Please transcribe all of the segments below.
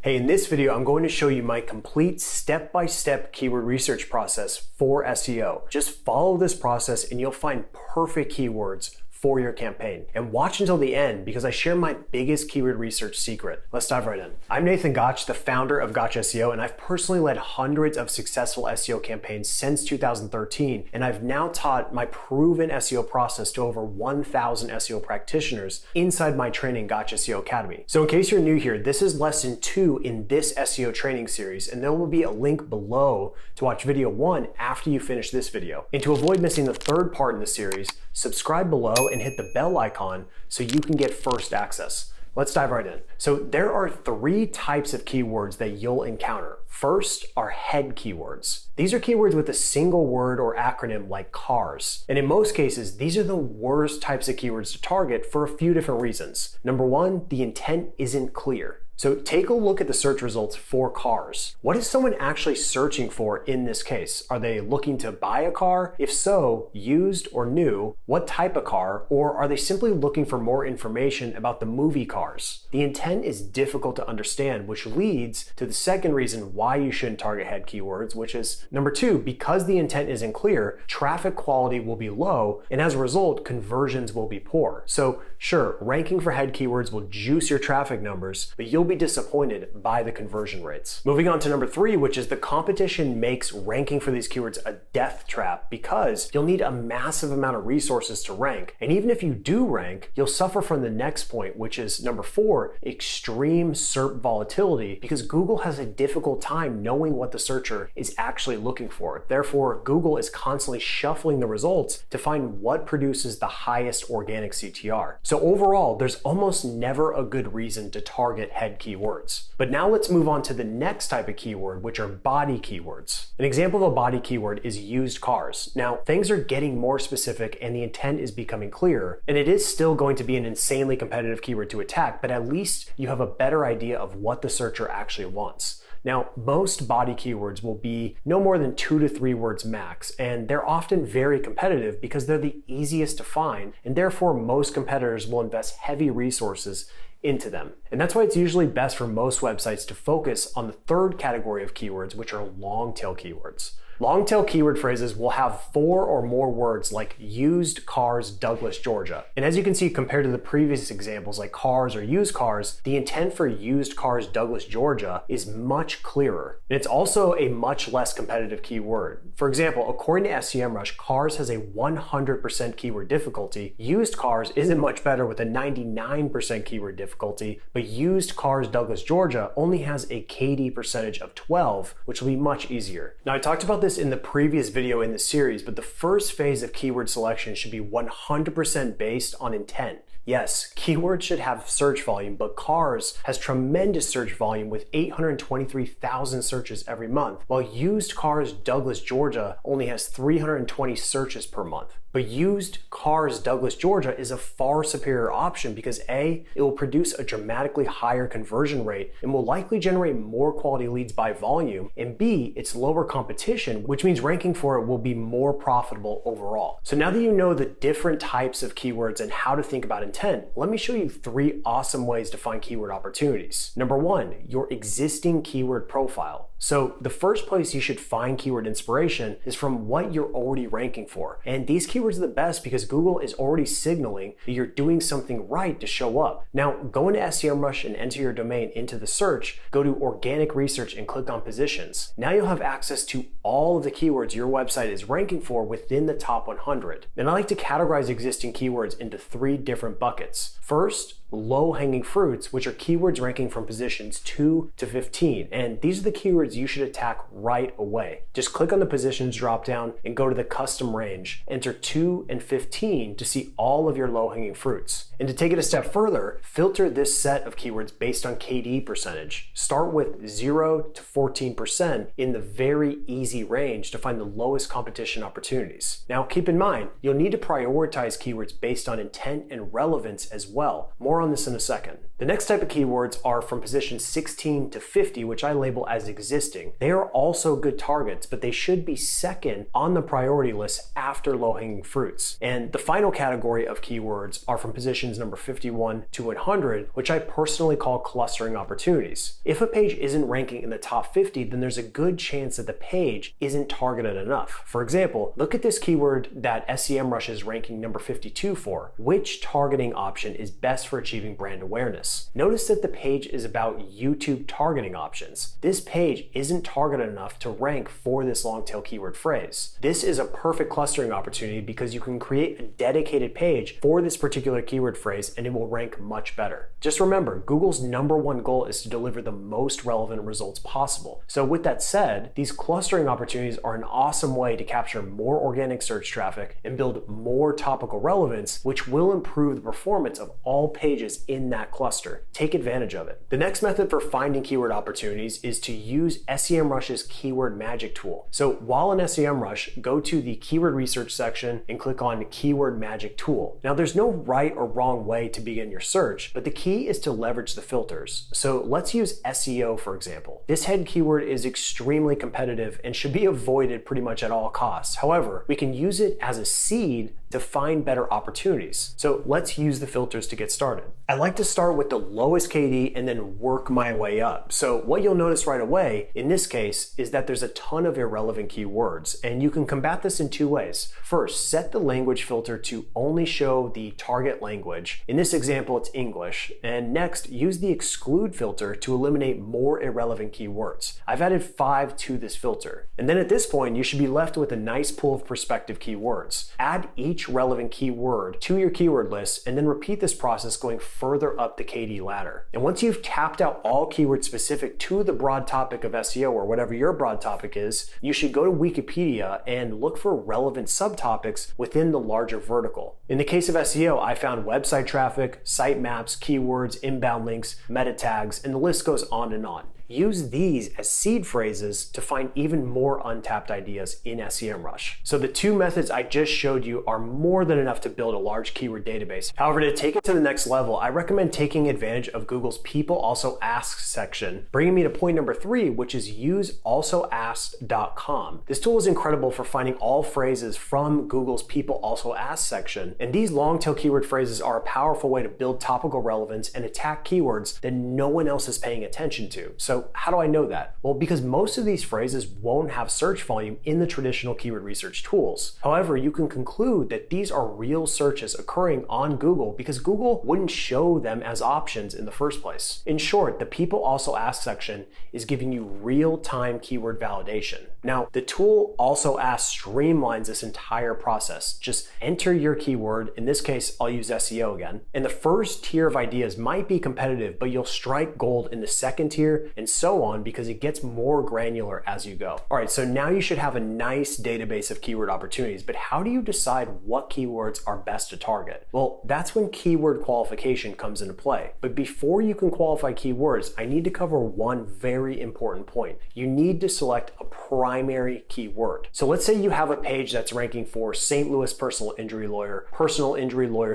Hey, in this video, I'm going to show you my complete step-by-step keyword research process for SEO. Just follow this process and you'll find perfect keywords for your campaign. And watch until the end because I share my biggest keyword research secret. Let's dive right in. I'm Nathan Gotch, the founder of Gotch SEO, and I've personally led hundreds of successful SEO campaigns since 2013, and I've now taught my proven SEO process to over 1,000 SEO practitioners inside my training, Gotch SEO Academy. So in case you're new here, this is lesson 2 in this SEO training series, and there will be a link below to watch video 1 after you finish this video. And to avoid missing the third part in the series, subscribe below and hit the bell icon so you can get first access. Let's dive right in. So there are 3 types of keywords that you'll encounter. First are head keywords. These are keywords with a single word or acronym like CARS. And in most cases, these are the worst types of keywords to target for a few different reasons. Number 1, the intent isn't clear. So take a look at the search results for cars. What is someone actually searching for in this case? Are they looking to buy a car? If so, used or new? What type of car? Or are they simply looking for more information about the movie Cars? The intent is difficult to understand, which leads to the second reason why you shouldn't target head keywords, which is number 2, because the intent isn't clear, traffic quality will be low, and as a result, conversions will be poor. So sure, ranking for head keywords will juice your traffic numbers, but you'll be disappointed by the conversion rates. Moving on to number 3, which is the competition makes ranking for these keywords a death trap because you'll need a massive amount of resources to rank. And even if you do rank, you'll suffer from the next point, which is number 4, extreme SERP volatility, because Google has a difficult time knowing what the searcher is actually looking for. Therefore, Google is constantly shuffling the results to find what produces the highest organic CTR. So overall, there's almost never a good reason to target head keywords. But now let's move on to the next type of keyword, which are body keywords. An example of a body keyword is used cars. Now, things are getting more specific and the intent is becoming clearer, and it is still going to be an insanely competitive keyword to attack, but at least you have a better idea of what the searcher actually wants. Now, most body keywords will be no more than 2 to 3 words max, and they're often very competitive because they're the easiest to find, and therefore most competitors will invest heavy resources into them. And that's why it's usually best for most websites to focus on the third category of keywords, which are long tail keywords. Long tail keyword phrases will have 4 or more words like used cars, Douglas, Georgia. And as you can see, compared to the previous examples like cars or used cars, the intent for used cars, Douglas, Georgia is much clearer. And it's also a much less competitive keyword. For example, according to SEMrush, cars has a 100% keyword difficulty. Used cars isn't much better with a 99% keyword difficulty, but used cars, Douglas, Georgia only has a KD percentage of 12, which will be much easier. Now, I talked about this in the previous video in the series, but the first phase of keyword selection should be 100% based on intent. Yes, keywords should have search volume, but cars has tremendous search volume with 823,000 searches every month, while used cars Douglas, Georgia only has 320 searches per month. But used cars Douglas, Georgia is a far superior option because A, it will produce a dramatically higher conversion rate and will likely generate more quality leads by volume, and B, it's lower competition, which means ranking for it will be more profitable overall. So now that you know the different types of keywords and how to think about intent, let me show you 3 awesome ways to find keyword opportunities. Number 1, your existing keyword profile. So the first place you should find keyword inspiration is from what you're already ranking for. And these keywords are the best because Google is already signaling that you're doing something right to show up. Now, go into SEMrush and enter your domain into the search, go to organic research and click on positions. Now you'll have access to all of the keywords your website is ranking for within the top 100. And I like to categorize existing keywords into 3 different buckets. First, low-hanging fruits, which are keywords ranking from positions 2 to 15. And these are the keywords you should attack right away. Just click on the positions dropdown and go to the custom range. Enter 2 and 15 to see all of your low-hanging fruits. And to take it a step further, filter this set of keywords based on KD percentage. Start with 0 to 14% in the very easy range to find the lowest competition opportunities. Now, keep in mind, you'll need to prioritize keywords based on intent and relevance as well. More on this in a second. The next type of keywords are from position 16 to 50, which I label as existing. They are also good targets, but they should be second on the priority list after low-hanging fruits. And the final category of keywords are from positions number 51 to 100, which I personally call clustering opportunities. If a page isn't ranking in the top 50, then there's a good chance that the page isn't targeted enough. For example, look at this keyword that SEMrush is ranking number 52 for. Which targeting option is best for achieving brand awareness? Notice that the page is about YouTube targeting options. This page isn't targeted enough to rank for this long tail keyword phrase. This is a perfect clustering opportunity because you can create a dedicated page for this particular keyword phrase and it will rank much better. Just remember, Google's #1 goal is to deliver the most relevant results possible. So with that said, these clustering opportunities are an awesome way to capture more organic search traffic and build more topical relevance, which will improve the performance of all pages in that cluster. Take advantage of it. The next method for finding keyword opportunities is to use SEMrush's keyword magic tool. So while in SEMrush, go to the keyword research section and click on keyword magic tool. Now there's no right or wrong way to begin your search, but the key is to leverage the filters. So let's use SEO for example. This head keyword is extremely competitive and should be avoided pretty much at all costs. However, we can use it as a seed to find better opportunities. So let's use the filters to get started. I like to start with the lowest KD and then work my way up. So what you'll notice right away in this case is that there's a ton of irrelevant keywords, and you can combat this in two ways. First, set the language filter to only show the target language. In this example, it's English. And next, use the exclude filter to eliminate more irrelevant keywords. I've added 5 to this filter. And then at this point, you should be left with a nice pool of prospective keywords. Add each relevant keyword to your keyword list and then repeat this process going further up the KD ladder. And once you've tapped out all keywords specific to the broad topic of SEO or whatever your broad topic is, you should go to Wikipedia and look for relevant subtopics within the larger vertical. In the case of SEO, I found website traffic, site maps, keywords, inbound links, meta tags, and the list goes on and on. Use these as seed phrases to find even more untapped ideas in SEMrush. So the two methods I just showed you are more than enough to build a large keyword database. However, to take it to the next level, I recommend taking advantage of Google's People Also Ask section, bringing me to point number 3, which is use alsoasked.com. This tool is incredible for finding all phrases from Google's People Also Ask section. And these long tail keyword phrases are a powerful way to build topical relevance and attack keywords that no one else is paying attention to. So how do I know that? Well, because most of these phrases won't have search volume in the traditional keyword research tools. However, you can conclude that these are real searches occurring on Google because Google wouldn't show them as options in the first place. In short, the People Also Ask section is giving you real-time keyword validation. Now, the tool Also Ask streamlines this entire process. Just enter your keyword, in this case, I'll use SEO again, and the first tier of ideas might be competitive, but you'll strike gold in the second tier and so on because it gets more granular as you go. All right, so now you should have a nice database of keyword opportunities, but how do you decide what keywords are best to target? Well, that's when keyword qualification comes into play. But before you can qualify keywords, I need to cover one very important point. You need to select a primary keyword. So let's say you have a page that's ranking for St. Louis personal injury lawyer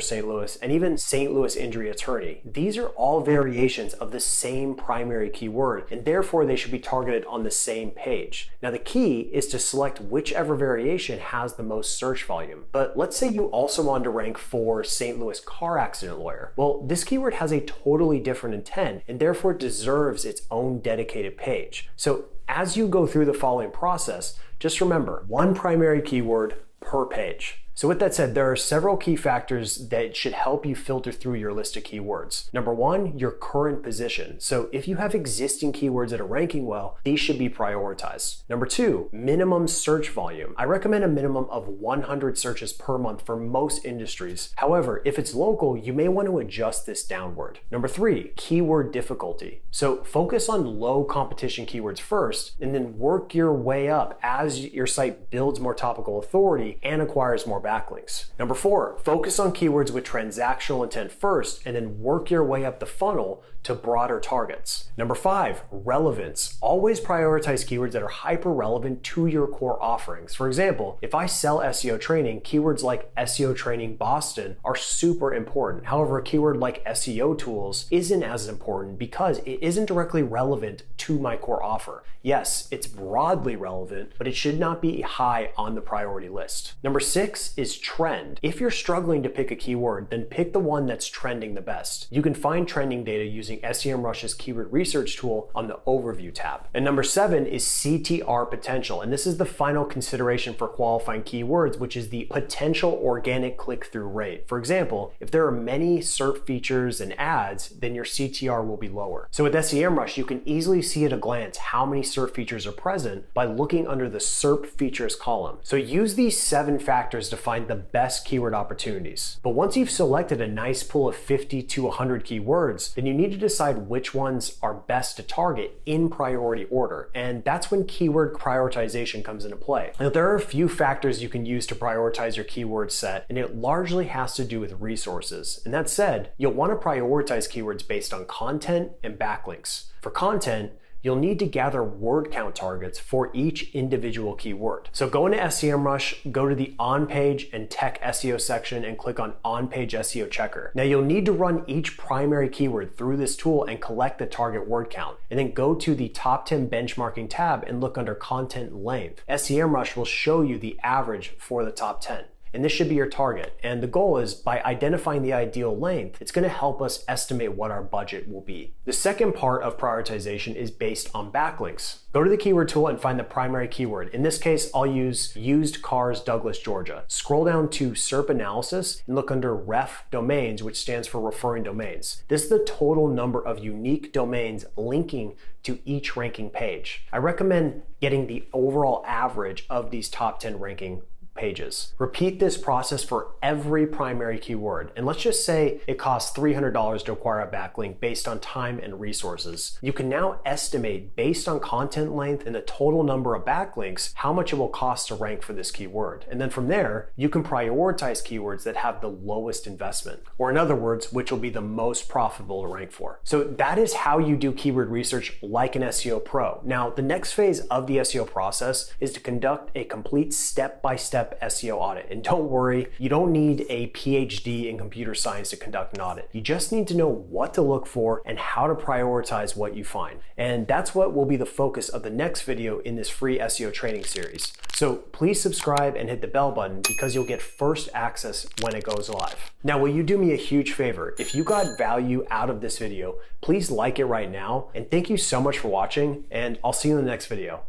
St. Louis, and even St. Louis injury attorney. These are all variations of the same primary keyword, and therefore they should be targeted on the same page. Now the key is to select whichever variation has the most search volume. But let's say you also want to rank for St. Louis car accident lawyer. Well, this keyword has a totally different intent and therefore deserves its own dedicated page. So as you go through the following process, just remember, one primary keyword per page. So with that said, there are several key factors that should help you filter through your list of keywords. Number one, your current position. So if you have existing keywords that are ranking well, these should be prioritized. Number two, minimum search volume. I recommend a minimum of 100 searches per month for most industries. However, if it's local, you may want to adjust this downward. Number three, keyword difficulty. So focus on low competition keywords first, and then work your way up as your site builds more topical authority and acquires more backlinks. Number 4, focus on keywords with transactional intent first and then work your way up the funnel to broader targets. Number 5, relevance. Always prioritize keywords that are hyper relevant to your core offerings. For example, if I sell SEO training, keywords like SEO training Boston are super important. However, a keyword like SEO tools isn't as important because it isn't directly relevant to my core offer. Yes, it's broadly relevant, but it should not be high on the priority list. Number 6 is trend. If you're struggling to pick a keyword, then pick the one that's trending the best. You can find trending data using SEMrush's keyword research tool on the overview tab. And number 7 is CTR potential. And this is the final consideration for qualifying keywords, which is the potential organic click-through rate. For example, if there are many SERP features and ads, then your CTR will be lower. So with SEMrush, you can easily see at a glance how many SERP features are present by looking under the SERP features column. So use these 7 factors to find the best keyword opportunities. But once you've selected a nice pool of 50 to 100 keywords, then you need to decide which ones are best to target in priority order. And that's when keyword prioritization comes into play. Now, there are a few factors you can use to prioritize your keyword set, and it largely has to do with resources. And that said, you'll want to prioritize keywords based on content and backlinks. For content, you'll need to gather word count targets for each individual keyword. So go into SEMrush, go to the on-page and tech SEO section and click on on-page SEO checker. Now you'll need to run each primary keyword through this tool and collect the target word count. And then go to the top 10 benchmarking tab and look under content length. SEMrush will show you the average for the top 10. And this should be your target. And the goal is by identifying the ideal length, it's going to help us estimate what our budget will be. The second part of prioritization is based on backlinks. Go to the keyword tool and find the primary keyword. In this case, I'll use used cars, Douglas, Georgia. Scroll down to SERP analysis and look under ref domains, which stands for referring domains. This is the total number of unique domains linking to each ranking page. I recommend getting the overall average of these top 10 ranking pages. Repeat this process for every primary keyword. And let's just say it costs $300 to acquire a backlink based on time and resources. You can now estimate based on content length and the total number of backlinks, how much it will cost to rank for this keyword. And then from there, you can prioritize keywords that have the lowest investment, or in other words, which will be the most profitable to rank for. So that is how you do keyword research like an SEO pro. Now, the next phase of the SEO process is to conduct a complete step-by-step SEO audit. And don't worry, you don't need a PhD in computer science to conduct an audit. You just need to know what to look for and how to prioritize what you find. And that's what will be the focus of the next video in this free SEO training series. So please subscribe and hit the bell button because you'll get first access when it goes live. Now, will you do me a huge favor? If you got value out of this video, please like it right now. And thank you so much for watching, and I'll see you in the next video.